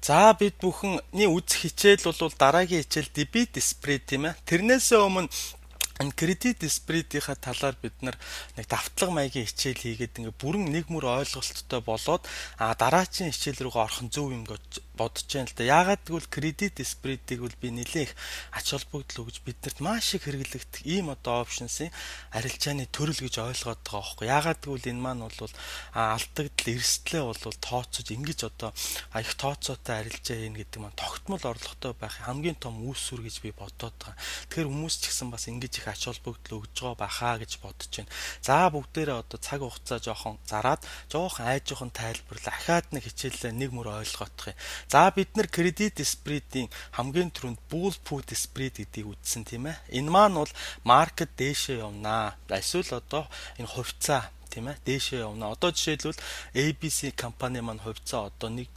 За бид бүхний үзэх хичээл бол дараагийн хичээл debit spread тийм ээ. Тэрнээс өмнө энэ кредит спредийнхаа талаар бид нар нэг давтлага маягийн хичээл хийгээд ингээ бүрэн нэг мөр ойлголттой болоод дараагийн хичээл рүүгээ орох нь зөв юм гэж бодож байна л да. Яагаад гэвэл кредит спредийг бол би нэлээх ач холбогдол өгж биднэрт маш их хэрэглэгдэх ийм одоо опшнсын арилжааны төрөл гэж ойлгоод байгаа байхгүй. Яагаад гэвэл энэ маань бол алдагдал эрсдлээ бол тооцож ингэж одоо их тооцоотой арилжаа хийн гэдэг маань тогтмол орлоготой байх хамгийн том үүсвэр гэж би бодоод байгаа. Тэгэхээр хүмүүс ч гэсэн бас ингэж их ач холбогдол өгж байгаа бахаа гэж бодож байна. За бүгдээрээ одоо цаг хугацаа жоохон зараад жоохон айжуухан тайлбарлаа. Ахаад нэг хичээлээ нэг мөр ойлгоох юм. За бид нар кредит спредийн хамгийн түрүүнд bull put spread гэдгийг үзсэн тийм ээ. Энэ маань бол маркет дээшээ явнаа. Эсвэл одоо энэ хувьцаа тийм ээ дээшээ явна. Одоо жишээлбэл ABC компани маань хувьцаа одоо нэг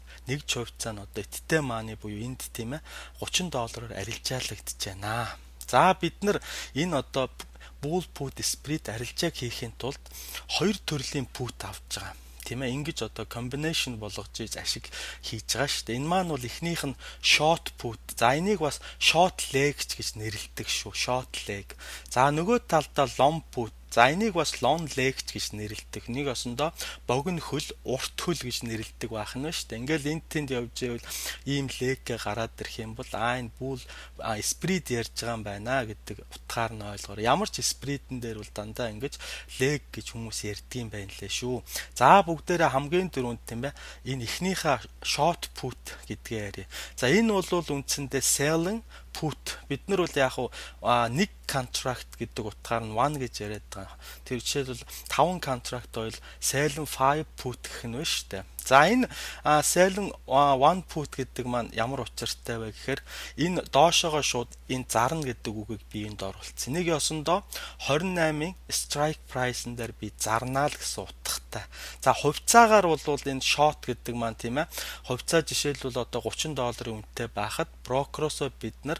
хувьцаа нь одоо эттэй мааны буюу энд тийм ээ $30 арилжаалагдж байна. За бид нар энэ одоо bull put spread арилжааг хийхин тулд хоёр төрлийн put авч байгаа. Тийм ээ ингэж одоо combination болгож ашиг хийж байгаа шүү дээ. Энэ маань бол эхнийх нь short put. За энийг бас short leg гэж нэрлэдэг шүү. Short leg. За нөгөө талдаа long put. За энийг бас long leg гэж нэрлэдэг. Нэг осондоо богино хөл, урт хөл гэж нэрлэдэг байх нь шүү дээ. Ингээл энд тэнд явж ивэл ийм leg-гээ гараад ирэх юм бол энэ bull spread ярьж байгаа юм байна гэдэг утгаар нь ойлгоор. Ямар ч spread-эн дээр бол дандаа ингэж leg гэж хүмүүс ярьдаг юм байна лээ шүү. За бүгдээрээ хамгийн дөрөнд тийм ээ энэ эхнийхээ short put гэдгээ яриа. За энэ бол үндсэндээ selling put. Бид нар бол яг нэг contract гэдэг утгаар нь one гэж яриад байгаа. Тэр жишээлбэл 5 contract ойл selling 5 put гэх нь байна шүү дээ. За энэ selling 1 put гэдэг маань ямар учиртай вэ гэхээр энэ доошоогоо шууд энэ зарна гэдэг үгийг би энд оруулсан. Нэг ёсондоо 28-ын strike price-н дээр би зарнаа л гэсэн утгатай. За хувьцаагаар бол энэ short гэдэг маань тийм ээ. Хувьцаа жишээлбэл одоо $30 үнэтэй байхад брокероосоо бид нар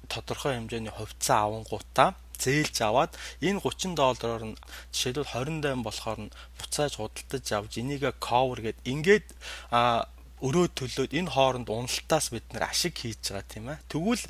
тодорхой хэмжээний хувьцаа авангуудаа зээлж аваад энэ $30-оор нь жишээлбэл 28 болохоор нь буцааж худалдаж авч энийг cover гэд ингээд өрөө төлөөд энэ хооронд уналтаас бид нар ашиг хийж байгаа тийм ээ. Тэгвэл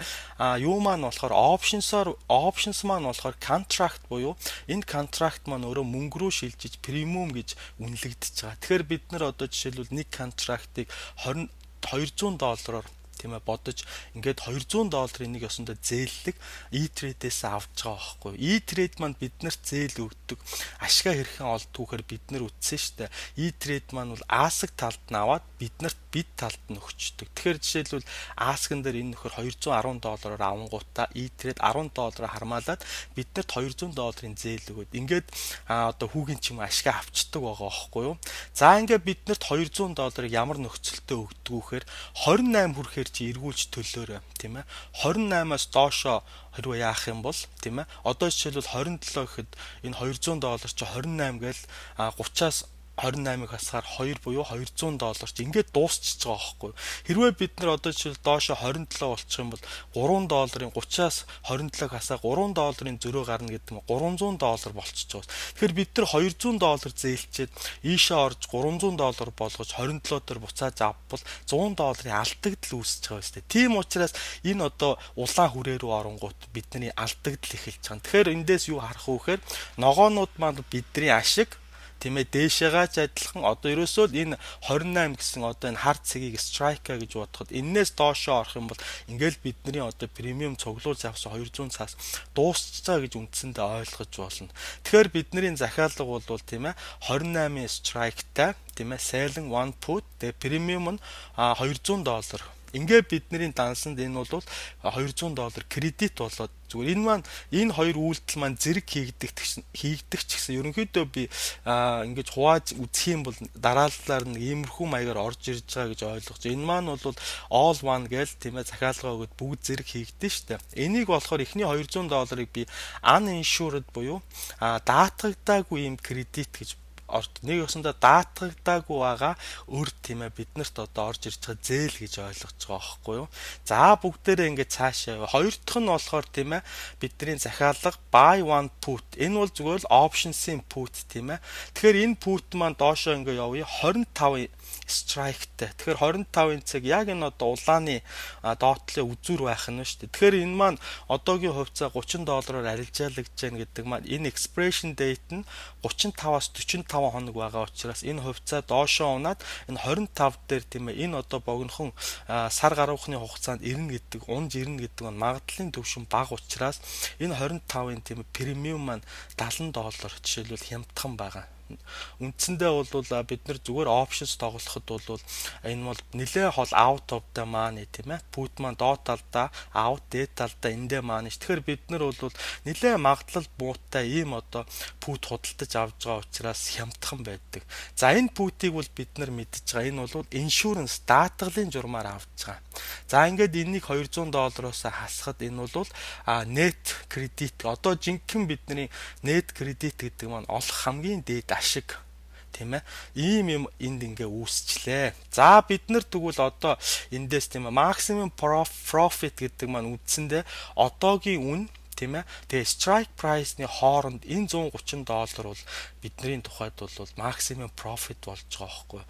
юу маань болохоор options маань болохоор contract буюу энэ contract маань өөрөө мөнгө рүү шилжиж премиум гэж үнэлэгдэж байгаа. Тэгэхээр бид нар одоо жишээлбэл нэг contract-ыг $200-оор тийм ээ бодож ингээд $200 энийг ёсондоо зээллэг E-Trade-ээс авч байгаа байхгүй. E-Trade маань биднэрт зээл өгдөг. Ашгаа хэрхэн олдгүйхээр бид нар үтсэн шүү дээ. E-Trade маань бол ASIC талд нь аваад биднэрт бит талд нь өгчдөг. Тэгэхээр жишээлбэл ASIC-ын дээр энэ нөхөр $210-оор авангуудаа E-Trade $10 хармаалаад биднэрт $200-ын зээл өгöd. Ингээд одоо хүүгийн чим ашгаа авчдаг байгаа байхгүй юу. За ингээд биднэрт $200-ыг ямар нөхцөлтөд өгдгүүхээр 28 хүрэхээр чи эргүүлж төлөөрэй тийм ээ. 28-аас доошоо хэрвээ яах юм бол тийм ээ. Одоо жишээлбэл 27 гэхэд энэ $200 чи 28 гээл 30-аас 28-ыг хасгаар 2 буюу $200 чи ингээд дуусчихж байгаа байхгүй. Хэрвээ бид нар одоо жишээл доошо 27 болчих юм бол $3-ын 30-аас 27-г хасаа $3-ын зөрөө гарна гэдэг нь $300 болчихж байгаа. Тэгэхээр бид нар $200 зээлчээд ийшээ орж $300 болгож 27 дээр буцааж авбал $100-ын алдагдал үүсэж байгаа юм шүү дээ. Тийм учраас энэ одоо улаан хүрээ рүү оронгууд бидний алдагдал эхэлж байгаа. Тэгэхээр эндээс юу харах вэ гэхээр ногоонууд маань бидний ашиг тийм ээ дээшээгаач адилхан одоо ерөөсөө энэ 28 гэсэн одоо энэ хард цэгийг strike гэж бодоход энээс доошоо орох юм бол ингээл бидний одоо премиум цуглуулж авсан 200 цаас дуусч байгаа гэж үндсэндээ ойлгож болно. Тэгэхээр бидний захиалга бол тийм ээ 28-ын strike-тай тийм ээ selling 1 put тэгээ премиум нь $200. Ингээ бидний дансанд энэ бол $200 кредит болоод зүгээр энэ маань энэ хоёр үйлдэл маань зэрэг хийгдэх ч гэсэн ерөнхийдөө би ингэж хувааж үзэх юм бол дараалалаар нэг иймэрхүү маягаар орж ирж байгаа гэж ойлгож. Энэ маань бол all one гээл тийм ээ захиалгаа өгöd бүгд зэрэг хийгдэн штэ. Энийг болохоор эхний $200-ыг би uninsured буюу даатгагдаагүй юм кредит гэж нэг ёсондоо даатгагдаагүй байгаа өр тийм ээ биднэрт одоо орж ирж байгаа зээл гэж ойлгож байгаа байхгүй юу. За бүгдээрээ ингээд цаашаа яваа. Хоёр дахь нь болохоор тийм ээ бидний захиалга buy one put. Энэ бол зүгээр л options-ийн put тийм ээ. Тэгэхээр энэ put маань доошоо ингээд явъя 25 strike-тэй. Тэгэхээр 25-ын цаг яг энэ одоо улааны доотлын үзүр байх нь шүү дээ. Тэгэхээр энэ маань одоогийн хувьцаа $30-оор арилжаалагдж байна гэдэг маань энэ expiration date нь 35-аас 45 хоног байгаа учраас энэ хувьцаа доошоо унаад энэ 25 дээр тийм ээ энэ одоо богинохон сар гаруйхны хугацаанд ирнэ гэдэг, унж ирнэ гэдэг нь магадлалын түвшин бага учраас энэ 25-ын тийм ээ премиум маань $70 жишээлбэл хямдхан байгаа. Үндсэндээ бол бид нар зүгээр options тоглоход бол энэ бол нэлээ хол out of the money тийм ээ. Put маань доод талдаа out, дээд талдаа эндээ money. Тэгэхээр бид нар бол нэлээ магадлал муутай ийм одоо put худалдаж авч байгаа учраас хямдхан байдаг. За энэ put-ийг бол бид нар мэдж байгаа. Энэ бол insurance даатгалын журмаар авч байгаа. За ингээд энэнийг $200-оос хасахад энэ бол net credit одоо жинхэнэ бидний net credit гэдэг маань олох хамгийн дээд ашиг тийм ээ ийм юм энд ингээ үүсчлээ. За бид нар тэгвэл одоо эндээс тийм ээ maximum profit гэдэг маань үндсэндээ одоогийн үн тийм ээ. Тэгээ strike price-ны хооронд энэ $130 бол бидний тухайд бол maximum profit болж байгаа байхгүй.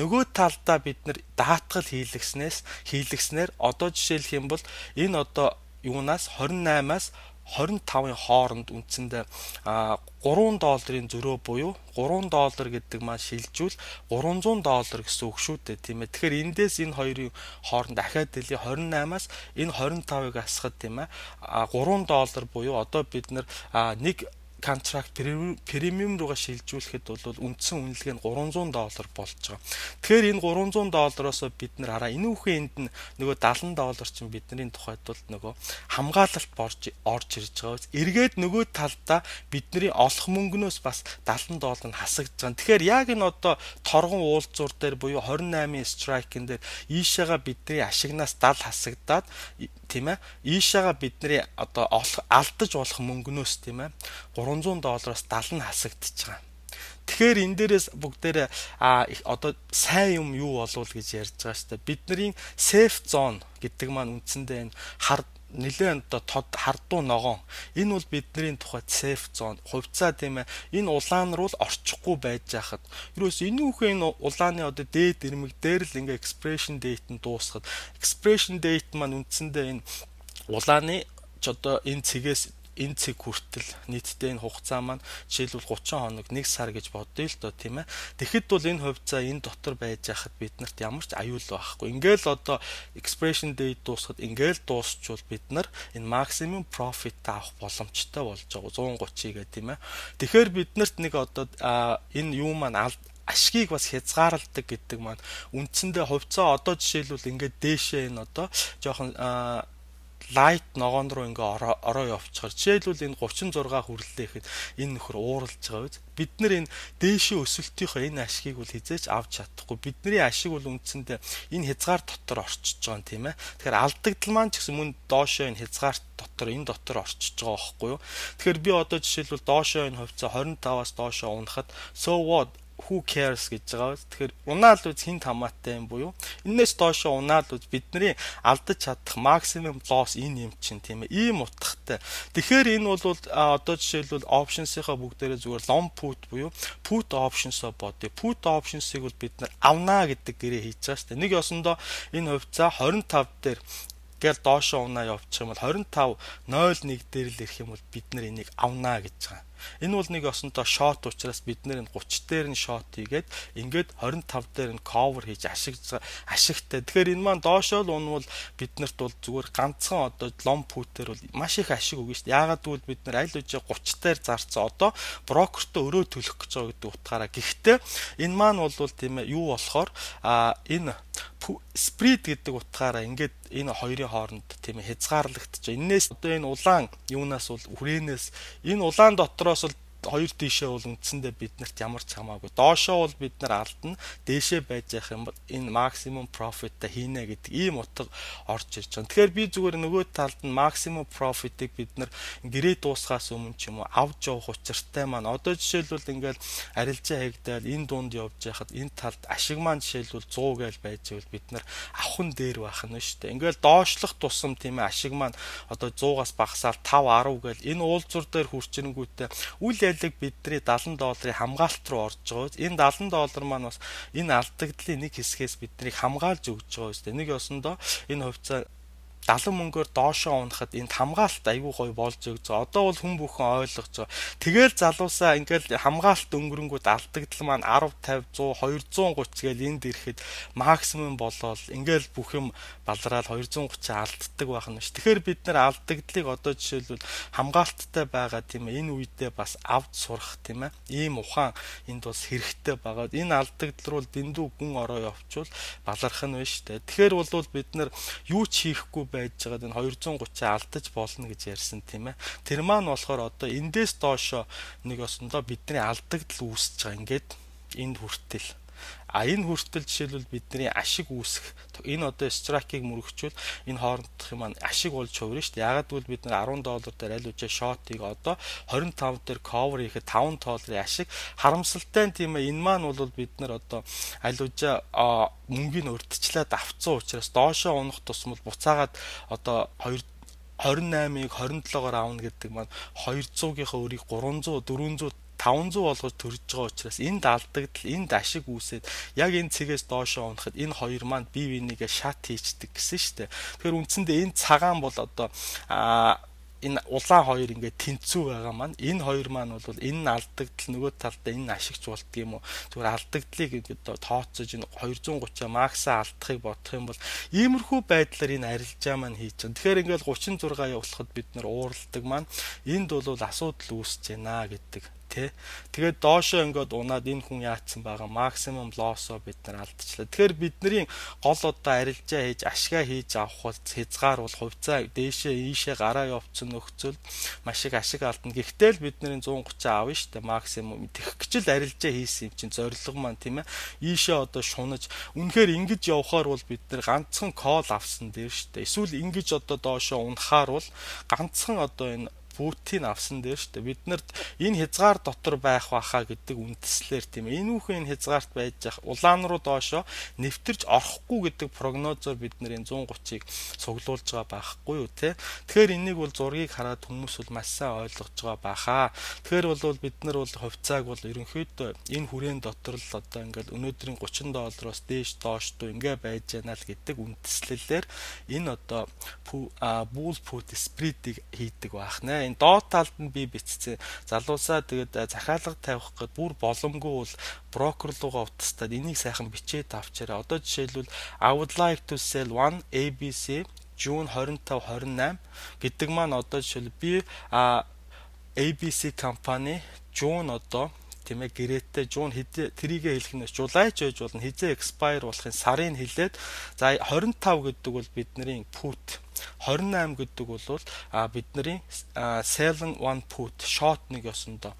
Нөгөө талдаа бид нар даатгал хийлгснээр одоо жишээлх юм бол энэ одоо юунаас 28-аас 25-ын хооронд үндсэндээ $3 зөрөө буюу $3 гэдэг маань шилжүүл $300 гэсэн үг шүү дээ тийм ээ. Тэгэхээр эндээс энэ хоёрын хооронд дахиад дэлий 28-аас энэ 25-ыг асахад тийм ээ $3 буюу одоо бид нар нэг контракт премиум руугаа шилжүүлэхэд бол үндсэн үнэлгээ нь $300 болж байгаа. Тэгэхээр энэ $300-оос бид нар хараа энэ үхэн энд нөгөө $70 чинь бидний тухайд бол нөгөө хамгаалалт орж ирж байгаа. Эргээд нөгөө талдаа бидний олох мөнгнөөс бас $70 нь хасагдж байгаа. Тэгэхээр яг энэ одоо торгон уулзуур дээр буюу 28-ын strike-ын дээр ийшээгээ бидний ашигнаас 70 хасагдаад тийм ээ. Ийшээгээ бидний одоо алдаж болох мөнгнөөс тийм ээ $300-оос 70 нь хасагдчихж байгаа. Тэгэхээр энэ дээрээс бүгдээрээ одоо сайн юм юу болов гэж ярьж байгаа шүү дээ. Бидний safe zone гэдэг маань үндсэндээ энэ нэлээд одоо тод хардуу ногоон энэ бол бидний тухайд safe zone хувьцаа тийм ээ энэ улаан руу л орчихгүй байж хахад ерөөс энэ үхэн энэ улааны одоо дээд ирмэг дээр л ингээ expiration date нь дуусахад expiration date маань үндсэндээ энэ улааны ч одоо энэ цэгээс энэ цэг хүртэл нийтдээ энэ хугацаа маань жишээлбэл 30 хоног 1 сар гэж бодъё л доо тийм ээ. Тэгэхэд бол энэ хувьцаа энэ дотор байж хахад биднэрт ямар ч аюул байхгүй. Ингээл одоо expiration date дуусахад ингээл дуусчвал бид нар энэ maximum profit авах боломжтой болж байгаа 130-ийг тийм ээ. Тэгэхээр биднэрт нэг одоо энэ юу маань ашгийг бас хязгаарладаг гэдэг маань үндсэндээ хувьцаа одоо жишээлбэл ингээд дээшээ энэ одоо жоохон light ногоон руу ингээ ороо явчихаар жишээлбэл энэ 36 хүрлээ гэхэд энэ нөхөр ууралж байгаа биз. Бид нар энэ дээшээ өсөлтийнхөө энэ ашгийг бол хизээч авч чадахгүй. Бидний ашиг бол үндсэндээ энэ хязгаар дотор орчиж байгаа юм тийм ээ. Тэгэхээр алдагдал маань ч гэсэн мөн доошоо энэ хязгаар дотор энэ дотор орчиж байгаа байхгүй юу. Тэгэхээр би одоо жишээлбэл доошоо энэ хувьцаа 25-аас доошоо унахад so what who cares гэж байгаа. Тэгэхээр унаал үз хинт хамаатай юм буюу энэс доошоо унаал үз бидний алдаж чадах maximum loss энэ юм чинь тийм ээ. Ийм утгатай. Тэгэхээр энэ бол одоо жишээлбэл options-ийнхаа бүгдээрээ зүгээр long put буюу put options-оо бодъё. Put options-ыг бол бид нар авнаа гэдэг гэрээ хийж байгаа шүү дээ. Нэг ёсондоо энэ хувьцаа 25 дээр гэл доошоо унаа явчих юм бол 25.01 дээр л ирэх юм бол бид нар энийг авнаа гэж байгаа. Энэ бол нэг ёсонтой short учраас бид нэр 30 дээр нь short хийгээд ингээд 25 дээр нь cover хийж ашигтай. Тэгэхээр энэ маань доошоо л унвал биднэрт бол зүгээр ганцхан одоо long put-ээр бол маш их ашиг өгнө шүү дээ. Яагаад гэвэл бид нар аль үжи 30 дээр зарцсан одоо брокертой өрөө төлөх гэж байгаа гэдэг утгаараа. Гэхдээ энэ маань бол тийм ээ юу болохоор энэ spread гэдэг утгаараа ингээд энэ хоёрын хооронд тийм ээ хязгаарлагдчих. Энээс одоо энэ улаан юунаас бол үрээнээс энэ улаан дотроос л хоёр тишээ бол үндсэндээ биднэрт ямар ч хамаагүй. Доошоо бол бид нар алдна, дээшээ байж явах юм бол энэ maximum profit-а хийнэ гэдэг ийм утга орж ирж байгаа. Тэгэхээр би зүгээр нөгөө талд нь maximum profit-ыг бид нар гэрээ дуусгаас өмнө ч юм уу авч явах учиртай маань. Одоо жишээлбэл ингээл арилжаа хийгдэл энэ дунд явж байхад энэ талд ашиг маань жишээлбэл 100 гээл байж байвал бид нар авах нь дээр байх нь шүү дээ. Ингээл доошлох тусам тийм ээ ашиг маань одоо 100-аас багасаад 5 10 гээл энэ уулзвар дээр хүрчирэнгүүтээ үл ялэг бидний $70 хамгаалалт руу орж байгаа. Энэ $70 маань бас энэ алдагдлын нэг хэсгээс биднийг хамгаалж өгч байгаа үстэй. Нэг ёсондоо энэ хувьцаа 70 мөнгөөр доошоо унахад энд хамгаалалт айгүй гоё болж өгч байгаа. Одоо бол хүн бүхэн ойлгож байгаа. Тэгэл залуусаа ингээл хамгаалалт өнгөрөнгүүд алдагдал маань 10 50 100 230 гээл энд ирэхэд максимум болоод ингээл бүх юм балраал 230 алддаг байх нь ш. Тэгэхээр бид нар алдагдлыг одоо жишээлбэл хамгаалттай байгаа тийм ээ. Энэ үедээ бас авд сурах тийм ээ. Ийм ухаан энд бас хэрэгтэй байгаа. Энэ алдагдал руу дэндүү гүн ороо явуучвал баларх нь байна штэ. Тэгэхээр бол бид нар юу ч хийхгүй байж байгаа энэ 230 алдаж болно гэж ярьсан тийм ээ. Тэр маань болохоор одоо эндээс доошо нэг осондоо бидний алдагдал үүсэж байгаа. Ингээд энд хүртэл энэ хүртэл жишээлбэл бидний ашиг үүсэх энэ одоо страйкийг мөрөгчвөл энэ хоорондох юм ашиг болж хувирна шүү дээ. Ягаад гэвэл бид нар $10 дээр аль үжээ шотыг одоо 25 дээр cover хийхэд $5 ашиг харамсалтай нь тийм ээ. Энэ маань бол бид нар одоо аль үжээ мөнгөний урдчлаад авцсан учраас доошоо унах тусмал буцаагаад одоо 28-ыг 27-оор аавна гэдэг маань 200-ийнхаа өрийг 300 400 500 болгож төрж байгаа учраас энд алдагдал, энд ашиг үүсээд яг энэ цэгээс доошоо унахад энэ хоёр маань бие бинийгээ шат хийчдэг гэсэн шүү дээ. Тэгэхээр үндсэндээ энэ цагаан бол одоо энэ улаан хоёр ингээд тэнцүү байгаа маань энэ хоёр маань бол энэ алдагдал нөгөө талдаа энэ ашигч болдго юм уу зүгээр алдагдлыг ингээд тооцож энэ 230 максаа алдахыг бодох юм бол иймэрхүү байдлаар энэ арилжаа маань хийж байгаа. Тэгэхээр ингээд 36 явуулахад бид нар уурладаг маань энд бол асуудал үүсэж байна гэдэг. Тэгээд доошоо ингээд унаад энэ хүн яатсан байгаа максимум лоссоо бид нар алдчихлаа. Тэгэхээр бидний гол одоо арилжаа хийж ашгаа хийж авах бол хязгаар бол хувьцаа дээшээ ийшээ гараа явцсан нөхцөл маш их ашиг алдна. Гэхдээ л бид нарын 130 авна шүү дээ максимум. Тэгхгчл арилжаа хийсэн юм чинь зорилго маань тийм ээ. Ийшээ одоо шунаж үнэхээр ингэж явхаар бол бид нар ганцхан кол авсан дээр шүү дээ. Эсвэл ингэж одоо доошоо унахаар бол ганцхан одоо энэ Путин авсан дээр шүү дээ. Бид нарт энэ хязгаар дотор байх байхаа гэдэг үндэслэлээр тийм ээ. Энэ үхэн энэ хязгаарт байж явах улаан руу доошоо нэвтэрч орохгүй гэдэг прогнозоор бид нарын 130-ыг цуглуулж байгаа байхгүй юу те. Тэгэхээр энийг бол зургийг хараад хүмүүс бол маш сайн ойлгож байгаа байхаа. Тэгэхээр бол бид нар бол хувьцааг бол ерөнхийдөө энэ хүрээний дотор л одоо ингээл өнөөдрийн $30-оос дээш доош дуу ингээ байж яана л гэдэг үндэслэлээр энэ одоо bull put spread-ийг хийдэг байх нэ. Энэ доод талд нь би бичсэн. Залуусаа тэгээд захиалга тавих гээд бүр боломгүй бол брокер руугаа утастаад энийг сайхан бичээд авчаарай. Одоо жишээлбэл I would like to sell one ABC June 25-28 гэдэг маань одоо жишээл би ABC компани June одоо тийм ээ гэрээтэй June тэрийгэ хэлэх нь July ч байж болно хизээ expire болохын сарын хэлээд за 25 гэдэг бол бидний put 28 гэдэг бол бидний selling one put short нэг ёсондоо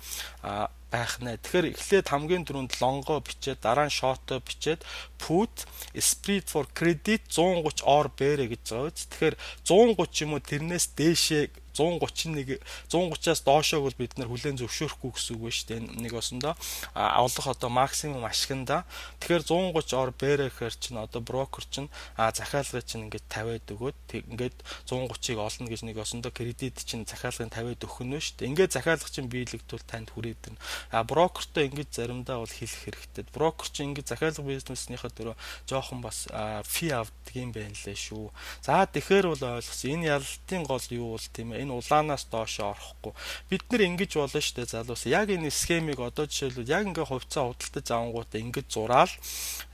байх нэ. Тэгэхээр эхлээд хамгийн түрүүнд лонго бичээд дараа нь шорто бичээд put spread for credit 130 or bear гэж байгаа үст. Тэгэхээр 130 юм уу тэрнээс дээшээ 130-аас доошоог бол бид нар хүлээн зөвшөөрөхгүй гэсэн үг байна шүү дээ. Нэг осондоо олох одоо максимум ашигнда. Тэгэхээр 130 or bear гэхээр чинь одоо брокер чинь захиалгыг чинь ингээд 50-д өгөөд ингээд 130-ыг олно гэж нэг осондоо кредит чинь захиалгыг 50-д өгөх нь шүү дээ. Ингээд захиалга чинь биелэгдвэл танд хүрээд байна. Брокертой ингэж заримдаа бол хэлэх хэрэгтэй. Брокер чинь ингэж захиалга бизнесийнхаа дөрөв жоохон бас фи авдаг юм байна лээ шүү. За тэгэхээр бол ойлгосон. Энэ ялалтын гол юу бол тийм ээ. Энэ улаанаас доошоо орохгүй. Бид нар ингэж болно шүү дээ залуус. Яг энэ схемийг одоо жишээлбэл яг ингээ хувьцаа худалдаж авангуудаа ингэж зураал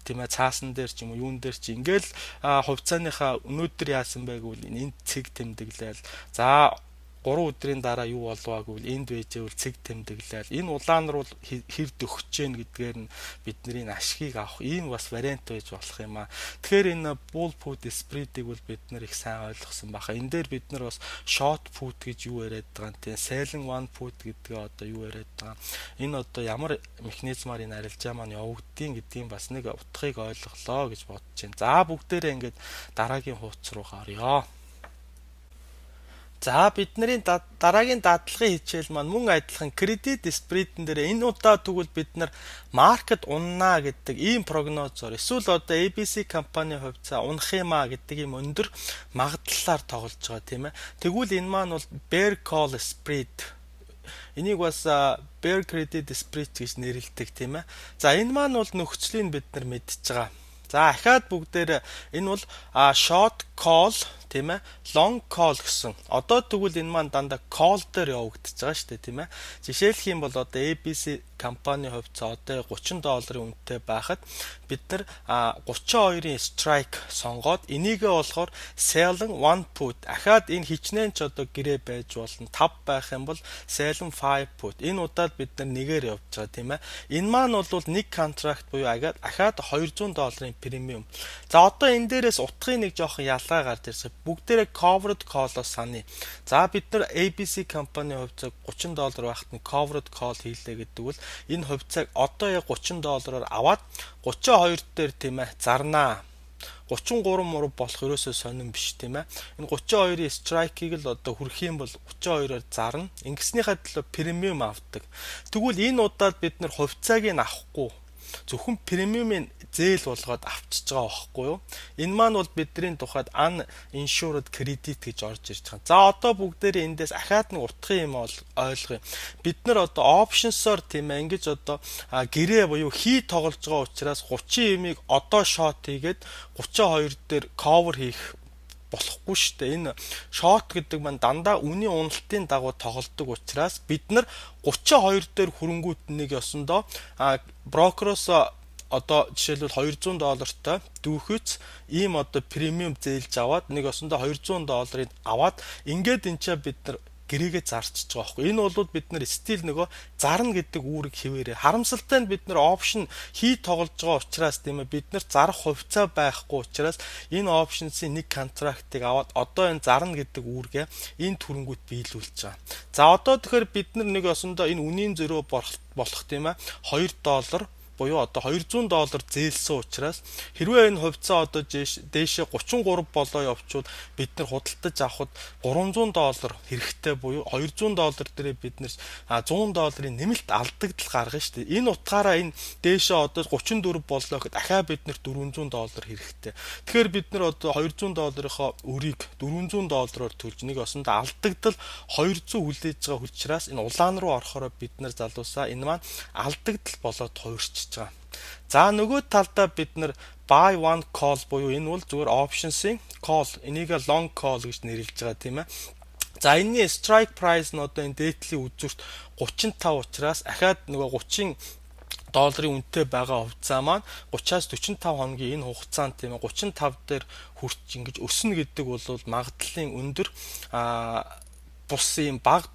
тийм ээ цаасан дээр ч юм уу юун дээр ч ингээл хувьцааныхаа өнөөдөр яасан байг бол энэ цэг тэмдэглээл. За 3 өдрийн дараа юу болов гэвэл энд байжээвэл цэг тэмдэглээл энэ улаан руу хэр дөхөж гэн гэдгээр нь бидний ашгийг авах ийм бас вариант байж болох юм аа. Тэгэхээр энэ bull put spread-ийг бол бид нар их сайн ойлгосон баха. Энэ дээр бид нар бас short put гэж юу яриад байгаа юм те selling one put гэдгээ одоо юу яриад байгаа. Энэ одоо ямар механизмаар энэ арилжаа маань явагддгийг гэдгийг бас нэг утгыг ойлголоо гэж бодож байна. За бүгдээрээ ингээд дараагийн хуудас руу гаръя. За бидний дараагийн даатгалын хичээл маань мөн адилхан кредит спредэн дээр энэ удаа тэгвэл бид нар маркет уннаа гэдэг ийм прогнозоор эсвэл одоо ABC компани хувьцаа унах юм а гэдэг ийм өндөр магадлалаар тоглож байгаа тийм ээ. Тэгвэл энэ маань бол bear call spread. Энийг бас bear credit spread гэж нэрлэдэг тийм ээ. За энэ маань бол нөхцөлийг бид нар мэдж байгаа. За ахаад бүгдээр энэ бол short call тийм ээ long call гэсэн. Одоо тэгвэл энэ маань дандаа call дээр явагдаж байгаа шүү дээ тийм ээ. Жишээлх юм бол одоо ABC компани хувьцаа одоо $30 үнэтэй байхад бид нар 32-ын strike сонгоод энийгээ болохоор selling one put ахаад энэ хичнээн ч одоо гэрээ байж болно 5 байх юм бол selling 5 put энэ удаад бид нар нэгээр явж байгаа тийм ээ. Энэ маань бол нэг контракт буюу ахаад $200 премиум. За одоо энэ дээрээс утгын нэг жоохон ялгаа гарч ирсэн. Бүгдээрээ covered call-оос саны. За бид нар ABC компани хувьцааг $30 байхад нь covered call хийлээ гэдэг бол энэ хувьцааг одоо яг $30-оор аваад 32 дээр тийм ээ зарнаа. 33 мурав болох ерөөсөө сонирн биш тийм ээ. Энэ 32-ийн strike-ийг л одоо хүрэх юм бол 32-оор зарна. Ингэснийхээ төлөө премиум авдаг. Тэгвэл энэ удаад бид нар хувьцааг нь авахгүй зөвхөн премиумын зээл болгоод авчиж байгаа байхгүй юу? Энэ маань бол бидний тухайд uninsured credit гэж орж ирж байгаа. За одоо бүгдээрээ эндээс ахаад нэг утгын юм ойлгоё. Бид нар одоо options-оор тийм ээ ингэж одоо гэрээ буюу хий тоглож байгаа учраас 30 имийг одоо short хийгээд 32 дээр cover хийх болохгүй шүү дээ. Энэ short гэдэг маань дандаа үнийн уналтын дагуу тоглодог учраас бид нар 32 дээр хөрөнгөт нэг ёсондоо брокероос одоо жишээлбэл $200-тай дүүхэж ийм одоо премиум зээлж аваад нэг ёсондоо $200-ыг аваад ингээд энэ ч бид нар гэрээгээ зарчиж байгаа байхгүй. Энэ бол бид нар стил нөгөө зарна гэдэг үүрэг хിവэрээ. Харамсалтай нь бид нар опшн хий тоглож байгаа учраас тийм ээ бид нар зарах хувьцаа байхгүй учраас энэ опшнсын нэг контрактыг аваад одоо энэ зарна гэдэг үүргээ энэ төрөнгөт биелүүлж байгаа. За одоо тэгэхээр бид нар нэг ёсондоо энэ үнийн зөрөө болох тийм ээ $2 буюу одоо $200 зээлсэн учраас хэрвээ энэ хувьцаа одоо дээшээ 33 болоо явуучвал бид нар худалдаж авахд $300 хэрэгтэй буюу $200 дээрээ бид нар $100-ийн нэмэлт алдагдал гаргана шүү дээ. Энэ утгаараа энэ дээшээ одоо 34 болоо гэхэд дахиад бид нар $400 хэрэгтэй. Тэгэхээр бид нар одоо $200-ийнхоо өрийг $400-оор төлж нэг осондоо алдагдал 200 хүлээж байгаа учраас энэ улаан руу орохоор бид нар залуусаа энэ маань алдагдал болоод хуурч байгаа. За нөгөө талдаа бид нар buy one call буюу энэ бол зүгээр options-ийн call энийг long call гэж нэрлэж байгаа тийм ээ. За энэний strike price нь одоо энэ дээдлийн үзүүрт 35 учраас ахаад нөгөө $30 үнэтэй байгаа хувьцаа маань 30-аас 45 хоногийн энэ хугацаанд тийм ээ 35 дээр хүрч ингэж өснө гэдэг бол магадлалын өндөр бус юм баг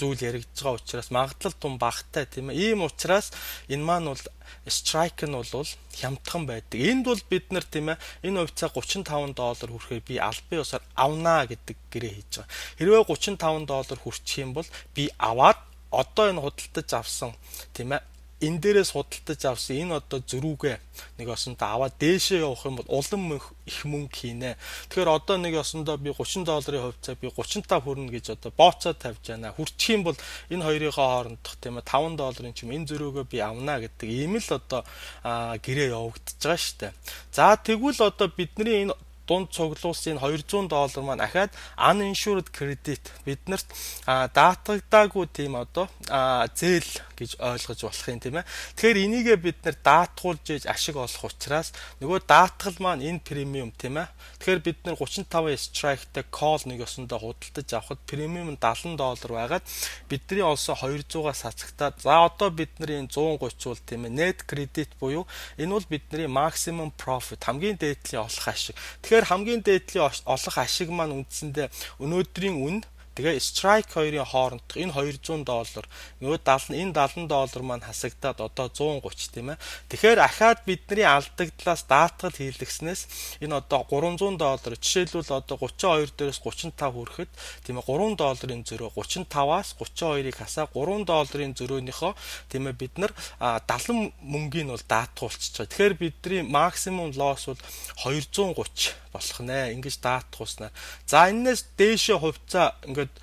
зүйл яригдж байгаа учраас магадлал тун багтай тийм ээ. Ийм учраас энэ маань бол strike нь бол хямдхан байдаг. Энд бол бид нар тийм ээ энэ хувьцаа $35 хүрэхээр би албан ёсоор авнаа гэдэг гэрээ хийж байгаа. Хэрвээ $35 хүрчих юм бол би аваад одоо энэ худалдаж авсан тийм ээ энэ дээрээс худалдаж авсан энэ одоо зөрүүгээ нэг осондоо аваад дээшээ явах юм бол улам их мөнгө хийнэ. Тэгэхээр одоо нэг осондоо би $30-ийн хувьцаа би 35 хүрнэ гэж одоо бооцоо тавьж байна. Хүрчих юм бол энэ хоёрын хоорондох тийм ээ $5 ч юм энэ зөрүүгээ би авнаа гэдэг ийм л одоо гэрээ явагдаж байгаа шүү дээ. За тэгвэл одоо бидний энэ дунд цуглуулсан $200 маань ахаад uninsured credit биднэрт даатгагдаагүй тийм одоо зээл гэж ойлгож болох юм тийм ээ. Тэгэхээр энийгээ бид нэр даатгуулж ээж ашиг олох учраас нөгөө даатгал маань энэ премиум тийм ээ. Тэгэхээр бид нэр 35 strike-тэй call нэг ёсондоо худалдаж авахд премиум нь $70 байгаад бидний олсон 200-аас хацагтаад за одоо бидний 130 бол тийм ээ net credit буюу энэ бол бидний maximum profit хамгийн дээдлийн олох ашиг. Тэгэхээр хамгийн дээдлийн олох ашиг маань үндсэндээ өнөөдрийн үн Тэгээ strike хоёрын хоорондох энэ $200 нөгөө 70 энэ $70 маань хасагдаад одоо 130 тийм ээ. Тэгэхээр ахаад бидний алдагдлаас даатгал хийлгэснээс энэ одоо $300 жишээлбэл одоо 32 дээрээс 35 хүрэхэд тийм ээ $3 зөрөө 35-аас 32-ыг хасаа $3 зөрөөнийхөө тийм ээ бид нар 70 мөнгөний бол даатгуулчихж байгаа. Тэгэхээр бидний максимум лосс бол 230 болох нэ. Ингэж даатгуулснаар. За энэс дээшээ хувьцаа ингээд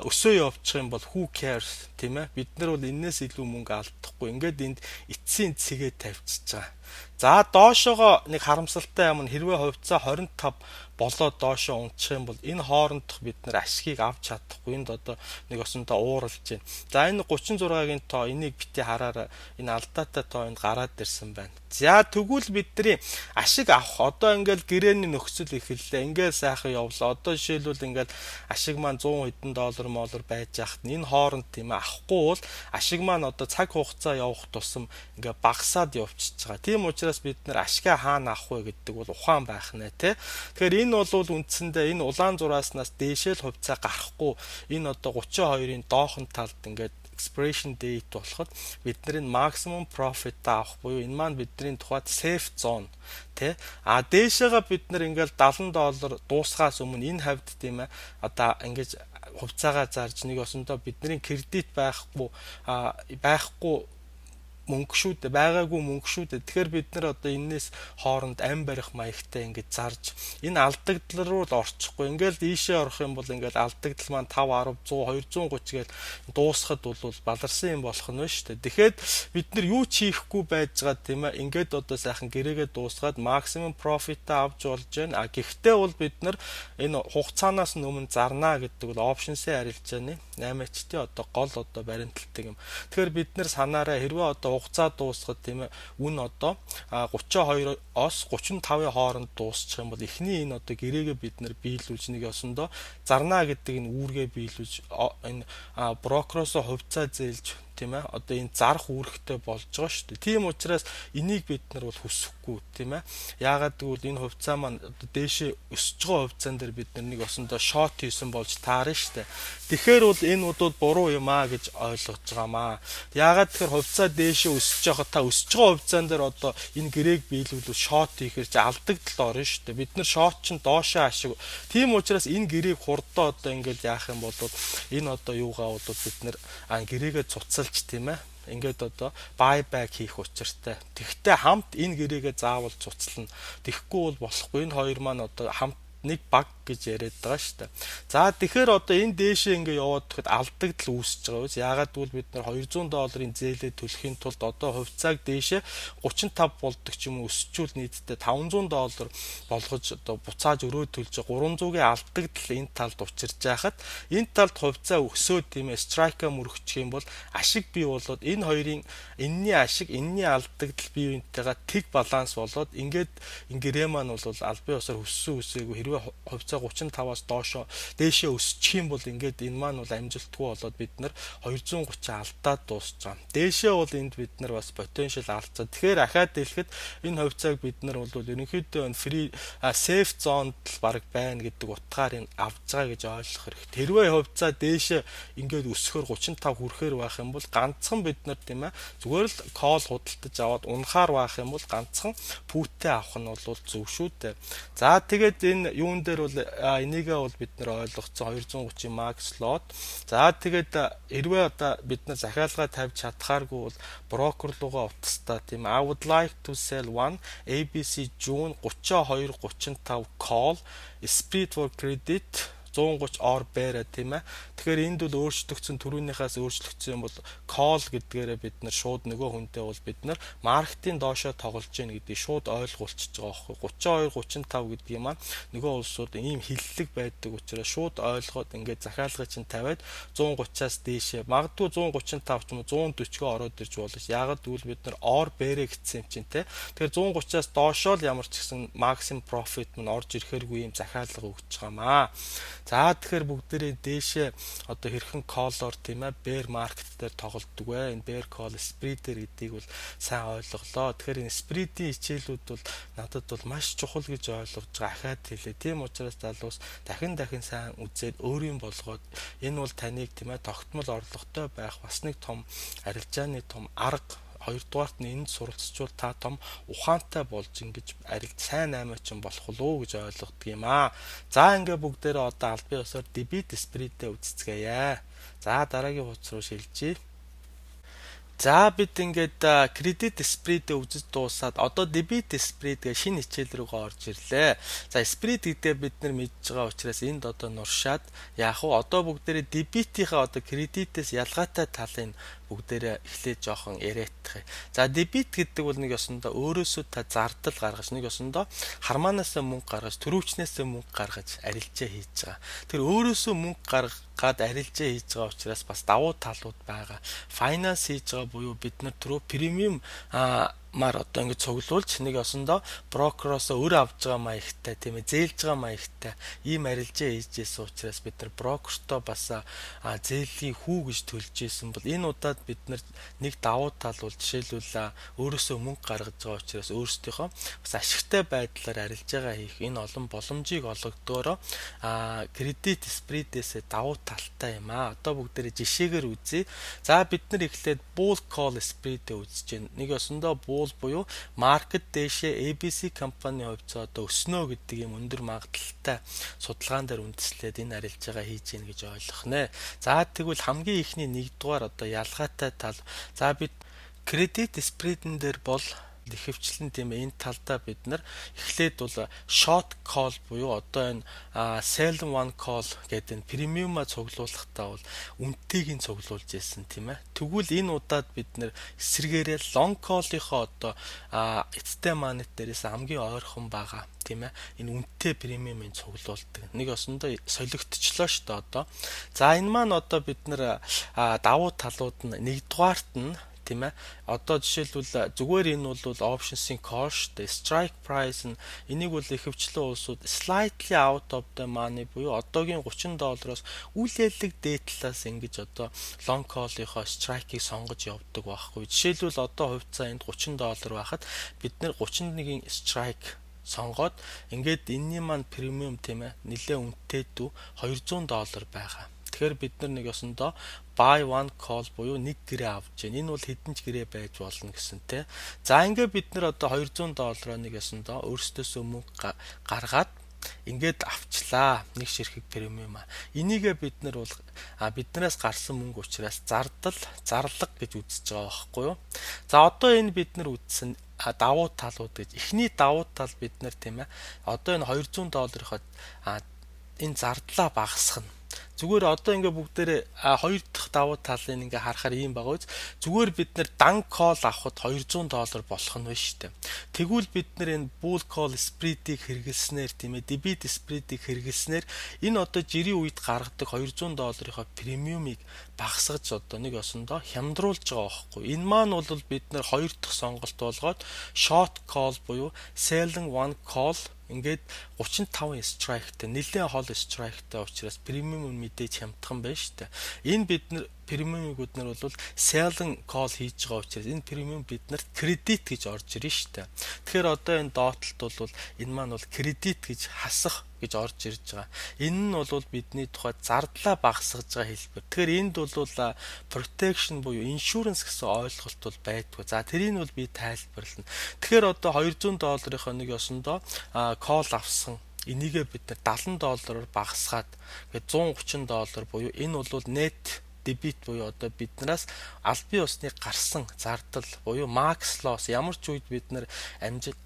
өсөө явуучих юм бол who cares тийм ээ. Бид нар бол энэс илүү мөнгө алдахгүй. Ингээд энд эцсийн цэгээ тавьчихж байгаа. За доошоогоо нэг харамсалтай юм нь хэрвээ хувьцаа 25 болоод доошоо унчих юм бол энэ хоорондох бид нар ашгийг авч чадахгүй. Энд одоо нэг осонтой ууралж байна. За энэ 36-гийн тоо энийг бити хараараа энэ алдаатай тоо энд гараад ирсэн байна. За тэгвэл бидний ашиг авах одоо ингээл гэрээний нөхцөл эхэллээ. Ингээл сайхан явлаа. Одоо жишээлбэл ингээл ашиг маань 100 хэдэн доллар молор байж яхад энэ хооронд тийм авахгүй бол ашиг маань одоо цаг хугацаа явах тусам ингээ багасаад явчихж байгаа. Тийм учраас бид нар ашгаа хаана авах вэ гэдэг бол ухаан байх нэ тий. Тэгэхээр энэ бол үндсэндээ энэ улаан зурааснаас дээшэл хувьцаа гарахгүй энэ одоо 32-ын доохон талд ингээд expiration date болоход бидний maximum profit авах буюу энэ маань бидний тухайд safe zone тий. Дээшээгээ бид нар ингээл $70 дуусгаас өмнө энэ хавьд тийм ээ одоо ингэж хувьцаагаа зарж нэг осондоо бидний кредит байхгүй мөнгө шүү дээ байгаагүй мөнгө шүү дээ. Тэгэхээр бид нар одоо энэс хооронд ам барих маягтай ингэж зарж энэ алдагдал руу л орчихгүй. Ингээл ийшээ орох юм бол ингээл алдагдал маань 5 10 100 230 гээд дуусахад бол баларсан юм болох нь шүү дээ. Тэгэхээр бид нар юу ч хийхгүй байж байгаа тийм ээ. Ингээд одоо сайхан гэрээгээ дуусгаад maximum profit авч болж байна. Гэхдээ бол бид нар энэ хугацаанаас өмнө зарнаа гэдэг бол options-ээ арилж байна. 8-чтын одоо гол одоо баримталтай юм. Тэгэхээр бид нар санаараа хэрвээ одоо хугацаа дуусгаад тийм ээ үн одоо 32-оос 35-ын хооронд дуусчих юм бол эхний энэ одоо гэрээгээ бид нар биелүүлж нэг ёсондоо зарнаа гэдэг энэ үүргээ биелүүлж энэ брокероос хувьцаа зээлж тийм ээ одоо энэ зарах үүрэгтэй болж байгаа шүү дээ. Тийм учраас энийг бид нар бол хүсэхгүй тийм ээ. Яагаад гэвэл энэ хувьцаа маань одоо дээшээ өсөж байгаа хувьцаан дээр бид нар нэг осондоо шорт хийсэн болж таарна шүү дээ. Тэгэхээр бол энэ удаад буруу юм аа гэж ойлгож байгаамаа. Яагаад тэгэхээр хувьцаа дээшээ өсөж байгаа та өсөж байгаа хувьцаан дээр одоо энэ гэрээг биелүүлвэл шорт хийхэр чи алдагдал орно шүү дээ. Бид нар шорт чинь доошоо ашиг. Тийм учраас энэ гэрээг хурдаа одоо ингээд яах юм бол энэ одоо юугаа бол бид нар гэрээгээ цуцалж тийм ээ ингээд одоо buy back хийх учиртай. Тэгвэл хамт энэ гэрээгээ заавал цуцлана. Тэхгүй бол болохгүй. Энэ хоёр маань одоо хамт нэг баг гэж яриад байгаа шүү дээ. За тэгэхээр одоо энэ дээшээ ингээ яваад тэгэхэд алдагдал үүсэж байгаа биз. Яагаад гэвэл бид нар $200 зээлээ төлөхийн тулд одоо хувьцааг дээшээ 35 болдог ч юм уу өсчүүл нийтдээ $500 болгож одоо буцааж өрөө төлж 300-ийн алдагдал энэ талд учирж байхад энэ талд хувьцаа өсөөд тийм ээ страйка мөрөгчих юм бол ашиг бий болоод энэ хоёрын энэний ашиг энэний алдагдал бие биентэйгээ тэг баланс болоод ингээд гэрээ маань бол албан ёсоор өссөн үсээгүй хэрвээ хувьцаа 35-аас доошоо дээшээ өсчих юм бол ингээд энэ маань бол амжилтгүй болоод бид нар 230 алдаад дуусч байгаа. Дээшээ бол энд бид нар бас potential алдсан. Тэгэхээр ахаад дэлгэхэд энэ хувьцааг бид нар бол ерөнхийдөө free safe zone баг байна гэдэг утгаар энэ авч байгаа гэж ойлгох хэрэгтэй. Хэрвээ хувьцаа дээшээ ингээд өсөхөр 35 хүрэхээр байх юм бол ганцхан бид нар тийм ээ зүгээр л call худалдаж аваад унахаар байх юм бол ганцхан put-ээ авах нь бол зөв шүү дээ. За тэгээд энэ юун дээр бол энийгээ бол бид нэр ойлгоцсон 230 max lot. За тэгээд хэрвээ одоо бид нар захиалга тавьж чадхааргүй бол брокер руугаа утастаа тийм I would like to sell one ABC June 3235 call speed for credit 130 or bear тийм ээ. Тэгэхээр энд бол өөрчлөгдсөн төрөөнийхээс өөрчлөгдсөн юм бол call гэдгээрээ бид нар шууд нөгөө хүнтэй бол бид нар маркетинг доошоо тоглож гин гэдгийг шууд ойлгуулчихж байгаа байхгүй 32 35 гэдгийг маань нөгөө улсууд ийм хиллэг байдаг учраас шууд ойлгоод ингээд захиалгыг чинь тавиад 130-аас дээшээ магадгүй 135 ч юм уу 140-гоо ороод ирж болно. Яагаад гэвэл бид нар or bear гэсэн юм чинь те. Тэгэхээр 130-аас доошоо л ямар ч гэсэн maximum profit мань орж ирэхэргүй ийм захиалга өгч байгаамаа. За тэгэхээр бүгдээрээ дээшээ одоо хэрхэн колор тийм ээ bear market дээр тоглолтдог вэ? Энэ bear call spread-ээр гэдгийг бол сайн ойлголоо. Тэгэхээр энэ spread-ийн хичээлүүд бол надад бол маш чухал гэж ойлгож байгаа. Ахаад хэлээ. Тийм учраас залуус дахин сайн үзээд өөрийн болгоод энэ бол таныг тийм ээ тогтмол орлоготой байх бас нэг том арилжааны том арга. Хоёрдугаарт нь энд суралцчвал та том ухаантай болж ингэж сайн аймаачин болох уу гэж ойлгодог юм аа. За ингээ бүгдээрээ одоо албан ёсоор debit spread-ээ үзцгээе. За дараагийн хуудас руу шилжиж. За бид ингээд кредит спред үзэж дуусаад одоо дебит спред гэх шинэ хичээл рүүгээ орж ирлээ. За спред гэдэг бид нар мэдж байгаа учраас энд одоо нуршаад яах вэ? Одоо бүгдээрээ дебитийнхаа одоо кредитээс ялгаатай талын бүгдээрээ эхлээд жоохон яриадах. За дебит гэдэг бол нэг ёсондоо өөрөөсөө та зардал гаргаж, нэг ёсондоо хармаанаасаа мөнгө гаргаж, төрөвчнээсээ мөнгө гаргаж арилжаа хийж байгаа. Тэр өөрөөсөө мөнгө гаргаад арилжаа хийж байгаа учраас бас давуу талууд байгаа. Finance хийж байгаа буюу бид нар түрүү премиум маар одоо ингэ цуглуулж нэг осондоо брокероос өөр авж байгаа маягтай тийм ээ зээлж байгаа маягтай ийм арилжаа хийжсэн учраас бид нар брокертоо бас зээлийн хүү гэж төлж исэн бол энэ удаад бид нар нэг давуу тал бол жишээлбэл өөрөөсөө мөнгө гаргаж байгаа учраас өөрсдийнхөө бас ашигтай байдлаар арилжаагаа хийх энэ олон боломжийг олгодоороо кредит спредээс давуу талтай юм аа. Одоо бүгдээрээ жишээгээр үзье. За бид нар эхлээд bull call spread үзэж байна. Нэг осондоо буюу маркет дэшээ ABC компани хувьд одоо өснө гэдэг юм өндөр магадлалтай судалгаан дээр үндэслээд энэ арилжаагаа хийж гин гэж ойлгох нэ. За тэгвэл хамгийн ихний нэгдүгээр одоо ялгаатай тал. За бид кредит спредэн дээр бол ихэвчлэн тийм энэ талдаа бид нар эхлээд бол short call буюу одоо энэ sell one call гэдэг энэ премиума цуглуулахдаа бол үнэтэйг нь цуглуулж ирсэн тийм ээ. Тэгвэл энэ удаад бид нар эсрэгээрээ long call-ийнхоо одоо эцтэй манет дээрээс хамгийн ойрхон байгаа тийм ээ. Энэ үнэтэй премиумын цуглуулдаг. Нэг осондоо солигдчихлоо шүү дээ одоо. За энэ маань одоо бид нар давуу талууд нь нэгдүгээрт нь тийм ээ. Одоо жишээлбэл зүгээр энэ бол options-ийн cost, strike price нь энийг бол ихэвчлэн улсууд slightly out of the money буюу одоогийн $30-оос үл ялэг дээд талаас ингэж одоо long call-ийнхоо strike-ийг сонгож явдаг байхгүй. Жишээлбэл одоо хувьцаа энд $30 байхад бид нэр 31-ийн strike сонгоод ингээд энэний маань премиум тийм ээ нэлээ үнэтэй дүү $200 байгаа. Тэгэхээр бид нар нэг ёсондоо buy one call буюу нэг гэрээ авч जैन. Энэ бол хэдэн ч гэрээ байж болно гэсэн те. За ингээд бид нар одоо $200 нэг ёсондоо өөрсдөөсөө мөнгө гаргаад ингээд авчлаа нэг ширхэг премиум. Энийгээ бид нар бол биднээс гарсан мөнгө учраас зарлага гэж үзэж байгаа байхгүй юу? За одоо энэ бид нар үзсэн давуу талууд гэж. Эхний давуу тал бид нар тийм ээ. Одоо энэ $200-ийнхоо энэ зардлаа багасгах нь зүгээр одоо ингээ бүгдээрээ хоёр дахь давуу талыг ингээ харахаар ийм байгаа үз. Зүгээр бид нэр дан кол авахд $200 болох нь байна шүү дээ. Тэгвэл бид нэр энэ bull call spread-ийг хэрэглэснээр тийм ээ debit spread-ийг хэрэглэснээр энэ одоо жирийн үед гаргадаг $200-ийнхоо премиумыг багасгаж одоо нэг осондоо хямдруулж байгаа байхгүй. Энэ маань бол бид нэр хоёр дахь сонголт болгоод short call буюу selling one call ингээд 35 strike-тэй нэлээд хол strike-тэй учраас премиум мэдээж хямдхан байна шүү дээ. Энэ бид нар премиумыг нар бол selling call хийж байгаа учраас энэ премиум биднэрт кредит гэж орж ирнэ шүү дээ. Тэгэхээр одоо энэ доотлолт бол энэ маань бол кредит гэж хасах гэж орж ирж байгаа. Энэ нь бол бидний тухайд зардлаа багасгаж байгаа хэлбэр. Тэгэхээр энд бол protection буюу insurance гэсэн ойлголт бол байдгүй. За тэрийг бол би тайлбарлана. Тэгэхээр одоо $200-ийнхоо нэг ёсондоо call авсан энийгээ бид $70-аар багасгаад $130 буюу энэ бол net debit буюу одоо биднээс албан ёсны гарсан зардал буюу max loss ямар ч үед бид нар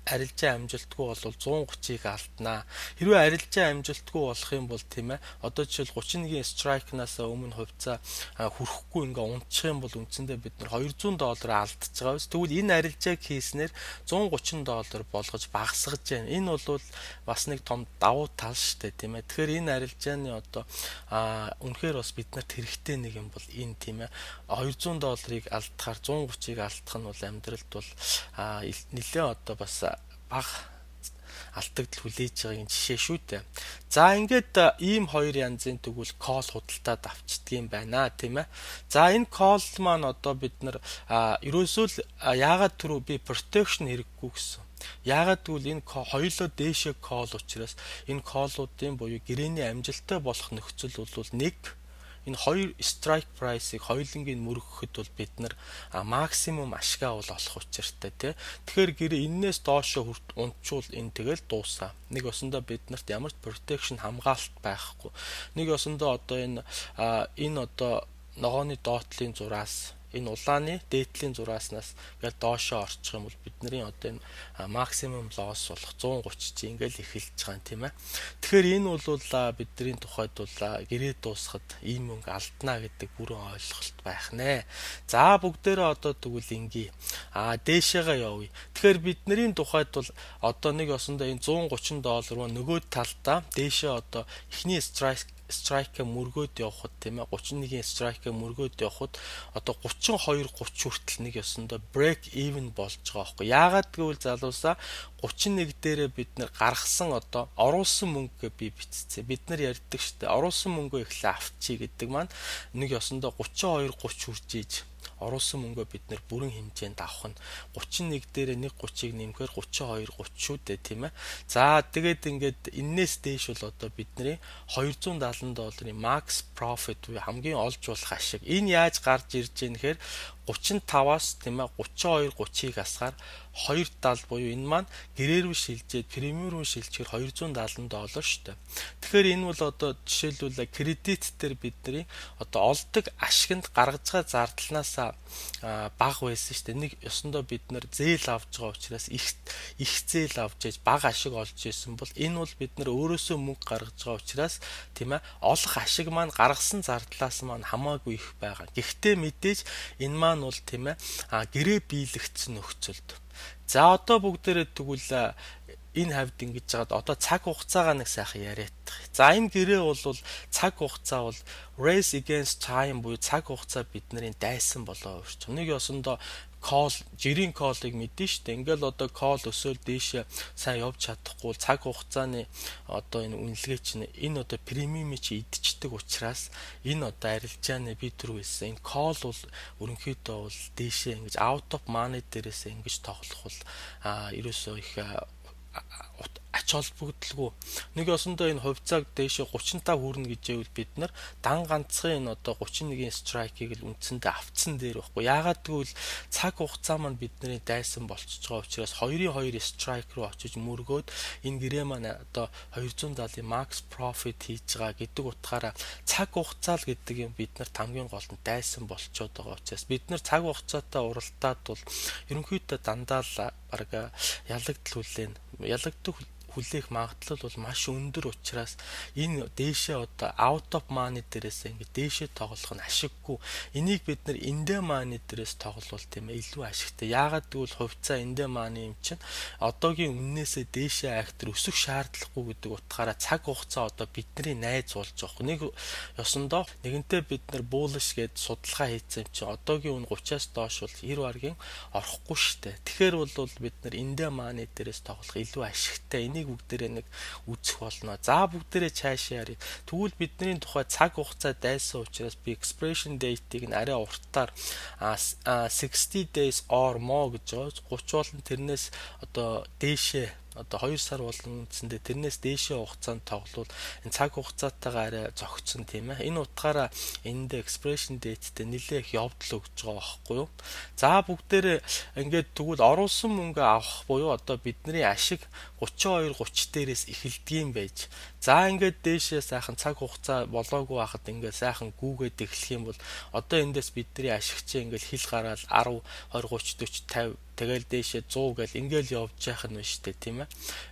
арилжаа амжилтгүй бол 130-ыг алднаа. Хэрвээ арилжаа амжилтгүй болох юм бол тийм ээ одоо жишээл 31-ийн strike-наас өмнө хувьцаа хүрэхгүй ингээ унтчих юм бол үндсэндээ бид нар $200 алдчихж байгаа биз. Тэгвэл энэ арилжааг хийснээр $130 болгож багасгаж байна. Энэ бол бас нэг том давуу тал шүү дээ тийм ээ. Тэгэхээр энэ арилжааны одоо үнэхээр бас биднэрт хэрэгтэй нэг юм бол энэ тийм ээ $200-ыг алдахаар 130-ыг алдах нь бол амьдралд бол нэлээ одоо бас бага алдагдал хүлээж байгаагийн жишээ шүү дээ. За ингээд ийм хоёр янзын тэгвэл call худалдаад авчдаг юм байна тийм ээ. За энэ call маань одоо бид нар ерөөсөө л яагаад түрүү би protection хэрэггүй гэсэн. Яагаад гэвэл энэ хоёулаа дээшээ call учраас энэ call-уудын буюу гэрээний амжилттай болох нөхцөл бол нэг энэ хоёр strike price-ыг хоёулангийн мөрөгөхөд бол бид нар максимум ашгаа бол олох учиртай тий. Тэгэхээр гэрээ энээс доошо унчвал энэ тэгэл дуусаа. Нэг осондоо бид нарт ямар ч protection хамгаалалт байхгүй. Нэг осондоо одоо энэ одоо ногооны доотлын зураас энэ улааны дээдлийн зурааснаас ингээл доошоо орчих юм бол бидний одоо энэ максимум лосс болох 130 чи ингээл эхэлж байгаа юм тийм ээ. Тэгэхээр энэ бол бидний тухайд бол гэрээ дуусахад ийм мөнгө алднаа гэдэг бүрэн ойлголт байх нэ. За бүгдээрээ одоо тэгвэл ингээ дээшээгээ явъя. Тэгэхээр бидний тухайд бол одоо нэг осондоо энэ $130 руу нөгөө талдаа дээшээ одоо эхний strike мөргөөд явхад тийм ээ 31-ийн strike мөргөөд явхад одоо 32 30 хүртэл нэг ёсондоо break even болж байгаа байхгүй. Яагаад гэвэл залуусаа 31 дээрээ бид нэр гаргасан одоо оруулсан мөнгө би бичсэн. Бид нар ярьдаг штэ оруулсан мөнгөө ихлэ авчий гэдэг маань нэг ёсондоо 32 30 хүрч ийж оруулсан мөнгөө бид нэр бүрэн хэмжээнд авах нь 31 дээрээ 1.30-ыг нэмэхээр 32 30 шүү дээ тийм ээ. За тэгээд ингээд энээс дээш бол одоо бидний $270 max profit буюу хамгийн олж болох ашиг. Энэ яаж гарч ирж ийм нэхэр 35-аас тийм ээ 32 30-ыг асгаар 270 буюу энэ маань гэрээр рүү шилжээд премиум руу шилжихээр $270 шүү дээ. Тэгэхээр энэ бол одоо жишээлбэл кредит дээр бидний одоо олдог ашигт гаргаж байгаа зардлаас бага байсан шүү дээ. Нэг ёсондоо бид нэр зээл авж байгаа учраас их зээл авч яаж бага ашиг олж исэн бол энэ бол бид нэр өөрөөсөө мөнгө гаргаж байгаа учраас тийм ээ олох ашиг маань гаргасан зардлаас маань хамаагүй их байгаа. Гэхдээ мэдээж энэ маань бол тийм ээ гэрээ биелэгдсэн нөхцөлд. За одоо бүгдээрээ тэгвэл энэ хавьд ингэж жагаад одоо цаг хугацаагаа нэг сайхан яриад. За энэ гэрээ бол цаг хугацаа бол race against time буюу цаг хугацаа бидний дайсан болоо өөрч. Нэг ёсондоо call жирийн call-ыг мэдэн штэ. Ингээл одоо call өсөөл дээшээ сайн явж чадахгүй цаг хугацааны одоо энэ үнэлгээ чинь энэ одоо премиумыг чи идчихдэг учраас энэ одоо арилжааны би түрүү хэлсэн энэ call бол ерөнхийдөө бол дээшээ ингэж out of money дээрээс ингэж тоглох бол ерөөсөө их ач холбогдолгүй. Нэг осондоо энэ хувьцааг дээшээ 35 хүрнэ гэжээвэл бид нар дан ганцхан энэ одоо 31-ийн страйкийг л үндсэндээ авцсан дээр байхгүй. Яагаад гэвэл цаг хугацаа маань бидний дайсан болчихж байгаа учраас 2-2 страйк руу очиж мөргөөд энэ гэрээ маань одоо 270-ийн max profit хийж байгаа гэдэг утгаараа цаг хугацаа л гэдэг юм бид нарт хамгийн гол нь дайсан болчиход байгаа учраас бид нар цаг хугацаатай уралдаад бол ерөнхийдөө дандаа л бараг ялагддаг хүлээх магадлал бол маш өндөр учраас энэ дээшээ одоо out of money дээрээс ингэ дээшээ тоглох нь ашиггүй. Энийг бид нар in the money дээрээс тоглол тийм ээ илүү ашигтай. Яагаад гэвэл хувьцаа in the money юм чинь одоогийн үннээсээ дээшээ айхтар өсөх шаардлагагүй гэдэг утгаараа цаг хугацаа одоо бидний найз болж байгаа. Нэг ёсондоо нэгэнтээ бид нар bullish гээд судалгаа хийсэн юм чинь одоогийн үн 30-аас доош бол 90 баргийн орохгүй штэ. Тэгэхээр бол бид нар in the money дээрээс тоглох илүү ашигтай. Энийг бүгдээрээ нэг үзэх болно. За бүгдээрээ цаашаа ярив. Тэгвэл бидний тухай цаг хугацаа дайсан учраас би expiration date-ийг нь арай уртаар 60 days or more гэж байгаа. 30 болон тэрнээс одоо дээшээ одоо 2 сар болон үндсэндээ тэрнээс дээшээ хугацаанд тоглол энэ цаг хугацаатайгаа арай зогцсон тийм ээ. Энэ утгаараа энд expiration date-тэй нэлээ их явдал өгж байгаа байхгүй юу? За бүгдээрээ ингээд тэгвэл оруулсан мөнгө авах буюу одоо бидний ашиг 32 30 дээрээс эхэлдгийм байж. За ингээд дээшээ сайхан цаг хугацаа болоогүй байхад ингээд сайхан гүүгээд эхлэх юм бол одоо эндээс бидний ашиг чинь ингээд хил гараад 10 20 30 40 50 тэгэл дээшээ 100 гэл ингээл явж яах нь байна штэ тийм ээ.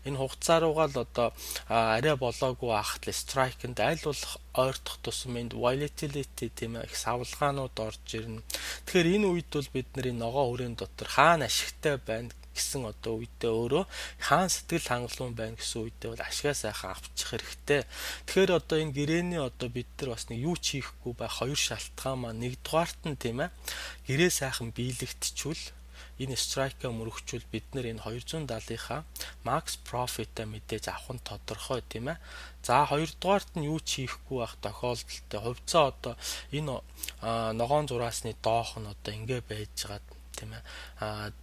Энэ хугацаа руугаа л одоо арай болоогүй байхад л strike-нд аль болох ойртох тусам энд volatility тийм ээ их савлгаанууд орж ирнэ. Тэгэхээр энэ үед бол бидний ногоо хүрээний дотор хаана ашигтай байна гэсэн одоо үедээ өөрөө хаан сэтгэл хангалуун байна гэсэн үедээ бол ашгаа сайхан авчих хэрэгтэй. Тэгэхээр одоо энэ гэрээний одоо бид нар бас нэг юу ч хийхгүй байх хоёр шалтгаан маань нэгдүгээрт нь тийм ээ гэрээ сайхан биелэгдчихвэл энэ страйка мөрөгчүүл бид нар энэ 270-ийнхаа max profit-а мэдээж авах нь тодорхой тийм ээ. За хоёрдугаарт нь юу ч хийхгүй байх тохиолдолд хувьцаа одоо энэ ногоон зураасны доох нь одоо ингэ байж байгаа тийм ээ.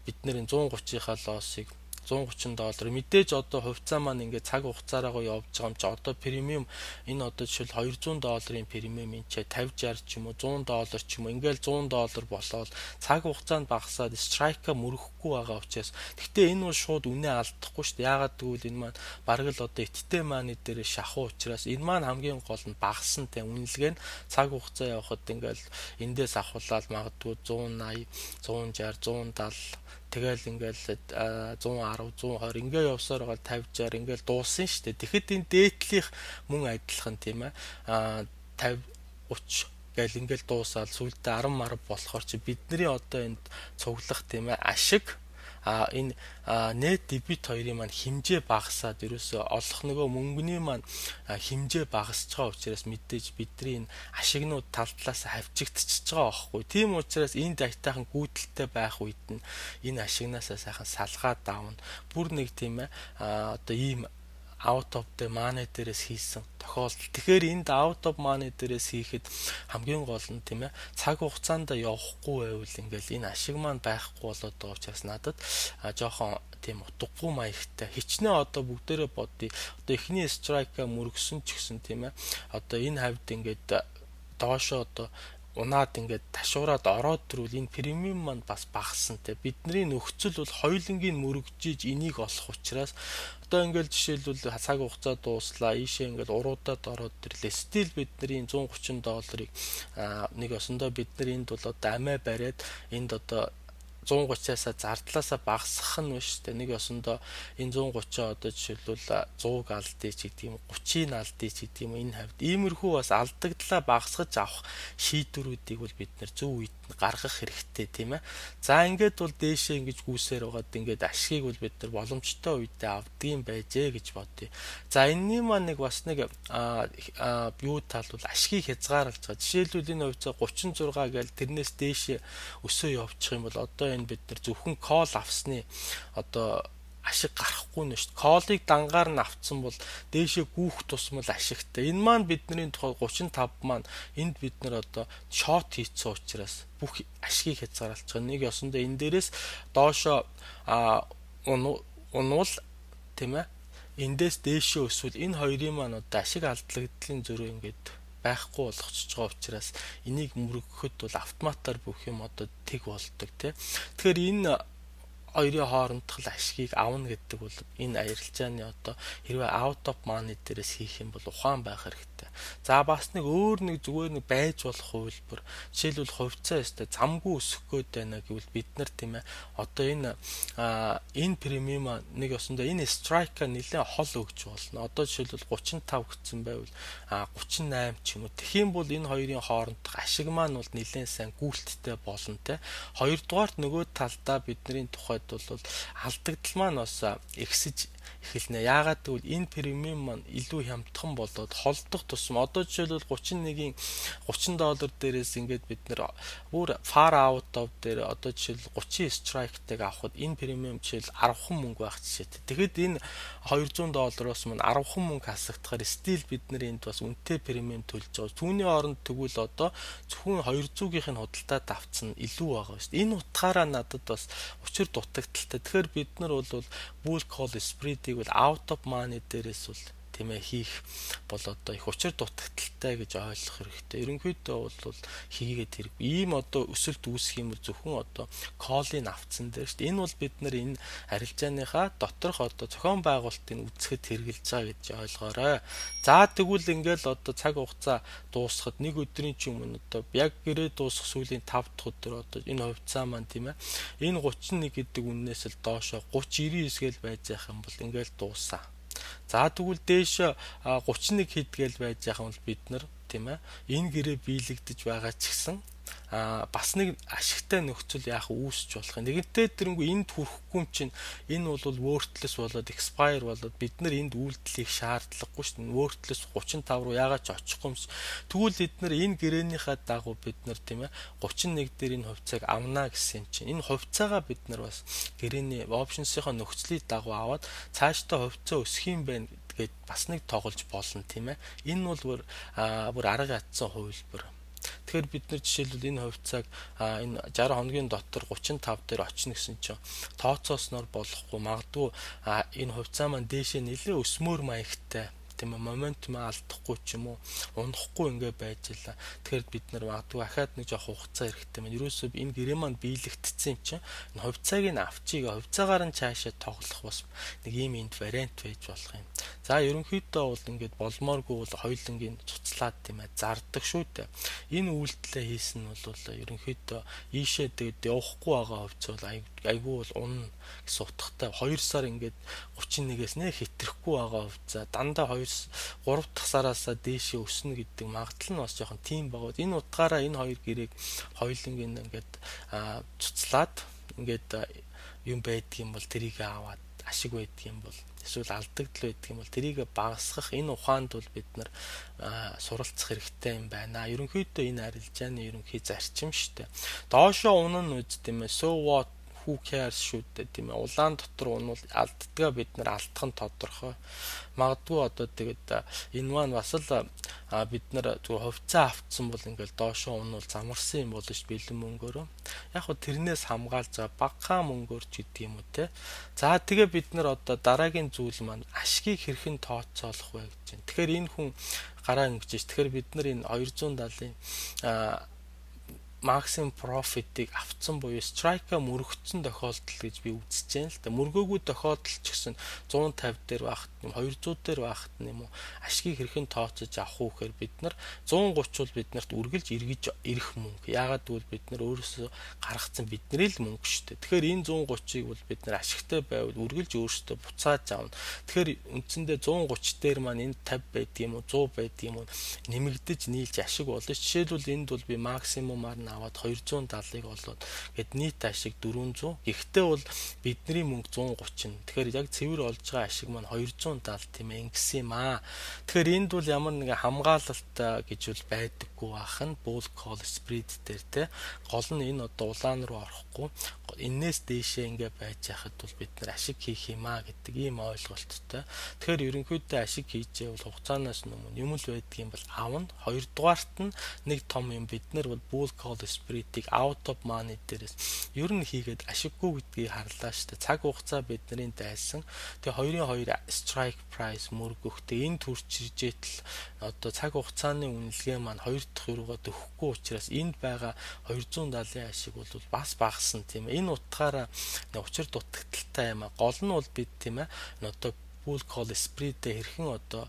Бид нэр $130-ийнхаа лоссыг $130 мэдээж одоо хувьцаа маань ингээд цаг хугацаараа явж байгаа юм чи одоо премиум энэ одоо жишээл $200-ийн премиум энэ ч 50-60 ч юм уу $100 ч юм уу ингээл $100 болоод цаг хугацаанд багасаад страйка мөрөхгүй байгаа учраас гэхдээ энэ бол шууд үнэ алдахгүй шүү дээ. Яагаад гэвэл энэ маань бараг л одоо эттэй мааны дээр шахуу учраас энэ маань хамгийн гол нь багасан те үнэлгээ нь цаг хугацаа явахад ингээл эндээс авахлаад магадгүй 180 160 170 тэгэл ингээл 110 120 ингээ явсаар байгаа 50 60 ингээл дууссан шүү дээ. Тэгэхэд энэ дээдлих мөн адилхан тийм ээ 50 30 гэл ингээл дуусаад сүлдээ 10 марв болохоор чи бидний одоо энд цуглах тийм ээ ашиг энэ net debit хоёрын маань хэмжээ багасаад ерөөсөө олох нөгөө мөнгөний маань хэмжээ багасж байгаа учраас мэдээж бидний энэ ашигнууд тал талаас хавчигдчихж байгаа байхгүй. Тийм учраас энэ дайтайхан гүйдэлтэй байх үед нь энэ ашигнаасаа сайхан салгаад аавна. Бүр нэг тийм ээ одоо ийм out of the money дээрээс хийсэн тохиолдол. Тэгэхээр энд out of money дээрээс хийхэд хамгийн гол нь тийм ээ цаг хугацаанд явахгүй байвал ингээл энэ ашиг маань байхгүй болоод байгаа учраас надад жоохон тийм утгагүй маягтай хичнээн одоо бүгдээрээ бодъё. Одоо эхний страйка мөргсөн ч гэсэн тийм ээ одоо энэ хавьд ингээд доошоо одоо унаад ингээд ташуураад ороод төрүүл энэ премиум маань бас багассан те бидний нөхцөл бол хоёулангийн мөрөгжиж энийг олох учраас одоо ингээд жишээлбэл цаг хугацаа дууслаа ийшээ ингээд уруудаад ороод ирлээ стил бидний $130-ыг нэг осондоо бид нар энд бол одоо амиа бариад энд одоо 130-аас зардлаасаа багасгах нь биш үү? Нэг осондоо энэ 130 одоо жишээлбэл 100-г алдъя ч гэдэг юм 30-ыг алдъя ч гэдэг юм энэ хавьд иймэрхүү бас алдагдлаа багасгаж авах шийдвэрүүдийг бол бид нар зөв үед гаргах хэрэгтэй тийм ээ. За ингээд бол дээшээ ингэж гүйсээр байгаад ингээд ашгийг бол бид нар боломжтой үедээ авдгийм байжээ гэж бодъё. За энэний маань нэг бас нэг юу тал бол ашгийг хязгаарлаж байгаа. Жишээлбэл энэ хувьцаа 36 гээл тэрнээс дээшээ өсөө явчих юм бол одоо энэ бид нар зөвхөн кол авсны одоо ашиг гарахгүй нь шүү дээ. Колыг дангаар нь авцсан бол дээшээ гүүх тусмал ашигтай. Энэ маань бидний тухай 35 маань энд бид нар одоо шот хийцэн учраас бүх ашгийг хязгаарлаж байгаа. Нэг ёсондоо энэ дээрээс доошоо унвал тийм ээ. Эндээс дээшээ өсвөл энэ хоёрын маань одоо ашиг алдлагдлын зөрүү ингээд байхгүй болгочихж байгаа учраас энийг мөрөгөхөд бол автоматар бүх юм одоо тэг болдог тий. Тэгэхээр энэ хоёрын хоорондох ашгийг авна гэдэг бол энэ арилжааны одоо хэрвээ out of money дээрээс хийх юм бол ухаан байх хэрэгтэй. За бас нэг өөр нэг зүгээр нэг байж болох хувилбар жишээлбэл хувьцаа өстэй замгүй өсөх гээд байна гэвэл бид нар тийм ээ одоо энэ премиум нэг осондоо энэ страйка нэлээд хол өгч болно. Одоо жишээлбэл 35 гэсэн байвал 38 ч юм уу. Тэгэх юм бол энэ хоёрын хоорондох ашиг маань бол нэлээд сайн гүйлттэй болно те. Хоёрдугаарт нөгөө талдаа бидний тухайд бол алдагдал маань бас ихсэж эхэлнэ. Яагаад гэвэл энэ премиум маань илүү хямдхан болоод холдох тусам одоо жишээлбэл $31-ийн $30 дээрээс ингээд бид нэр бүр far out of дээр одоо жишээлбэл 30 strike-ыг авахд энэ премиум жишээл 10хан мөнгө байх жишээтэй. Тэгэхэд энэ $200-оос мань 10хан мөнгө хасагдахаар стил бид нар энд бас үнэтэй премиум төлж байгаа. Түүний оронд тэгвэл одоо зөвхөн 200-ийн худалдаа давцсан илүү байгаа шүү дээ. Энэ утгаараа надад бас учир дутагдaltaй. Тэгэхээр бид нар бол bull call spread-ийг бол out of money дээрээс бол тийм ээ хийх бол одоо их учир дутагдaltaй гэж ойлгох хэрэгтэй. Ерөнхийдөө бол хийгээд хэрэг. Ийм одоо өсөлт үүсэх юм бол зөвхөн одоо call-ыг авцсан дээр шүү дээ. Энэ бол бид нар энэ арилжааныхаа доторх одоо зохион байгуулалтыг үзэхэд хэрэгжилж байгаа гэж ойлгоорой. За тэгвэл ингээл одоо цаг хугацаа дуусахад нэг өдрийн ч юм уу одоо яг гэрээ дуусах сүүлийн 5 дахь өдөр одоо энэ хувьцаа маань тийм ээ энэ 31 гэдэг үннээс л доошоо 30 99 гээл байж байх юм бол ингээл дуусаа. За тэгвэл дээш 31 хэд гээл байж байгаа юм бол бид нар тийм ээ энэ гэрээ биелэгдэж байгаа ч гэсэн бас нэг ашигтай нөхцөл яах үүсч болох юм. Нэгэнтээ тэрнгүү энд хүрэхгүй юм чинь энэ бол worthless болоод expire болоод бид нар энд үйлдэлийг шаардлагагүй шүү дээ. Worthless 35 руу яагаад ч очихгүй юм ш. Тэгвэл эдгээр энэ гэрээнийхээ дагуу бид нар тийм ээ 31 дээр энэ хувьцааг авна гэсэн юм чинь. Энэ хувьцаагаа бид нар бас гэрээний options-ийнхаа нөхцөлийг дагуу аваад цаашдаа хувьцаа өсөх юм байна гэдгээд бас нэг тоглож болно тийм ээ. Энэ бол бүр арга ятсан хувилбар. Тэгэхээр бид нар жишээлбэл энэ хувьцааг энэ 60 хоногийн дотор 35 дээр очно гэсэн чинь тооцоосноор болохгүй, магадгүй энэ хувьцаа маань дээшээ нэлээ өсмөр маягтай тийм ээ, моментум алдахгүй ч юм уу, унахгүй ингээ байж илаа. Тэгэхээр бид нар магадгүй ахаад нэг жоох хугацаа хэрэгтэй байна. Ерөөсөө энэ гэрээ маань биелэгдсэн юм чинь энэ хувьцааг нь авчиг, хувьцаагаар нь цаашаа тоглох бас нэг ийм энд вариант байж болох юм. За ерөнхийдөө бол ингээд болмооргүй бол хоёулангийн цуцлаад тийм ээ зардаг шүү дээ. Энэ үйлдэлээ хийсэн нь бол ерөнхийдөө ийшээ тэгээд явахгүй байгаа хувьцаа бол айгүй бол унна гэсэн утгатай 2 сар ингээд 31-ээс нэ хэтрэхгүй байгаа хувьцаа дандаа 3 дахь сараасаа дээшээ өснө гэдэг магадлал нь бас жоохон тийм байгаа. Энэ утгаараа энэ хоёр гэрээг хоёулангийн ингээд цуцлаад ингээд юм байдгийм бол тэрийг аваад ашиг байдгийм бол эсвэл алдагдал байдгийм бол тэрийг багасгах энэ ухаанд бол бид нар суралцах хэрэгтэй юм байна. Ерөнхийдөө энэ арилжааны ерөнхий зарчим шүү дээ. Доошоо унана үз тийм ээ. So what, who cares шүү дээ тийм ээ. Улаан дотор унвал алддгаа бид нар алдах нь тодорхой. Магадгүй одоо тэгээд энэ маань бас л бид нар зөв хувьцаа авцсан бол ингээл доошоо унвал замарсан юм болно ш бэлэн мөнгөөрөө. Яг хөө тэрнээс хамгаалж багахан мөнгөөр ч гэдэг юм уу те. За тэгээ бид нар одоо дараагийн зүйл маань ашгийг хэрхэн тооцоолох вэ гэж байна. Тэгэхээр энэ хүн гараа ингэж ш. Тэгэхээр бид нар энэ 270-ын максимум профитыг авцсан буюу страйка мөрөгдсөн тохиолдол гэж би үзэж байна л да. Мөргөөгүй тохиолдол ч гэсэн 150 дээр байхад юм 200 дээр байхад юм уу ашгийг хэрхэн тооцож авах уу гэхээр бид нар 130 бол биднэрт үргэлж эргэж ирэх мөнгө. Яагаад гэвэл бид нар өөрөөсөө гаргацсан бидний л мөнгө шүү дээ. Тэгэхээр энэ 130-ыг бол бид нар ашигтай байвал үргэлж өөрөөсөө буцааж авна. Тэгэхээр үндсэндээ 130 дээр маань энэ 50 байдгийм үү 100 байдгийм үү нэмэгдэж нийлж ашиг болно. Жишээлбэл энд бол би максимумаар аваад 270-ыг олоод гэд нийт ашиг 400. Гэхдээ бол бидний мөнгө 130. Тэгэхээр яг цэвэр олж байгаа ашиг маань 270 тийм ээ ингэсэн юм аа. Тэгэхээр энд бол ямар нэг хамгаалалт гэж бол байдаггүй бахан bull call spread дээр те гол нь энэ одоо улаан руу орохгүй энээс дээшээ ингээ байж яхад бол бид нар ашиг хийх юм аа гэдэг ийм ойлголттой. Тэгэхээр ерөнхийдөө ашиг хийжээ бол хугацаанаас өмнө юм л байдгийн бол авна. Хоёрдугаарт нь нэг том юм бид нар бол bull call spread-ийг out of money дээрээс ер нь хийгээд ашиггүй гэдгийг харлаа шүү дээ. Цаг хугацаа бидний дайсан. Тэгээ 2-2 strike price мөргөхтэй энэ төрчиржээтэл одоо цаг хугацааны үнэлгээ маань 2 дахь юугаа дөхөхгүй учраас энд байгаа 270-ын ашиг бол бас багассан тийм ээ. Энэ утгаараа учир дутагдaltaй юм аа. Гол нь бол бид тийм ээ одоо bull call spread-тэй хэрхэн одоо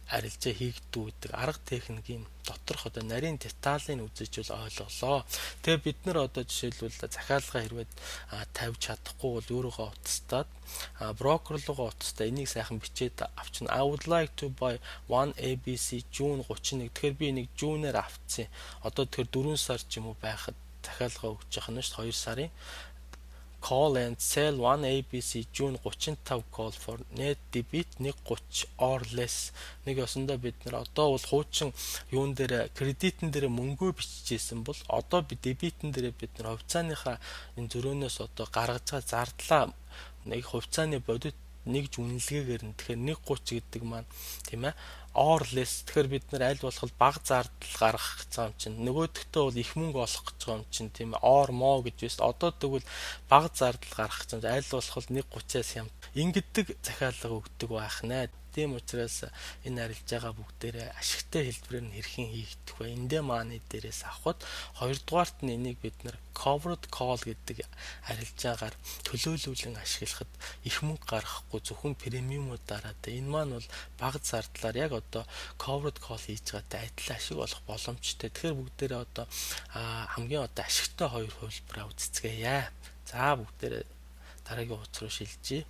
арилжаа хийгдүү гэдэг арга техникийн доторх одоо нарийн деталийг үзэж бол ойлголоо. Тэгээ бид нар одоо жишээлбэл захиалга хэрвээ тавьж чадахгүй бол өөрөөгөө утастаад брокер руугаа утастаа энийг сайхан бичээд авчна. I would like to buy one ABC June 31. Тэгэхээр би энийг June-аар авцсан. Одоо тэгэхээр 4 сар ч юм уу байхад захиалга өгч яах нь шүү дээ 2 сарын call and sell one ABC June 35 call for net debit 130 or less. Нэг ёсондоо бид нар одоо бол хуучин юун дээр кредитэн дээр мөнгөө бичижсэн бол одоо би дебитэн дээр бид нар хувьцааныхаа энэ зөрөөнөөс одоо гаргаж байгаа зардлаа нэг хувьцааны бодит нэгж үнэлгээгээр нь тэгэхээр 130 гэдэг маань тийм ээ or less тэгэхээр бид нар аль болох бага зардал гаргах гэж байгаа юм чинь нөгөөдөгтөө бол их мөнгө олох гэж байгаа юм чинь тийм ээ or more гэж байна. Одоо тэгвэл бага зардал гаргах гэж аль болох 130-аас хямд ингэдэг захиалга өгдөг байх нэ. Тийм учраас энэ арилжаага бүгдээрээ ашигтай хэлбэрээр нь хэрхэн хийгдэх вэ? Эндээ мааны дээрээс авахд хоёрдугаарт нь энийг бид нар covered call гэдэг арилжаагаар төлөөлүүлэн ашиглахад их мөнгө гаргахгүй зөвхөн премиумуудаараа энэ маань бол бага зардлаар яг одоо covered call хийж байгаатай адил ашиг олох боломжтой. Тэгэхээр бүгдээрээ одоо хамгийн одоо ашигтай хоёр хувилбараа үзцгээе. За бүгдээрээ дараагийн хуудас руу шилжиж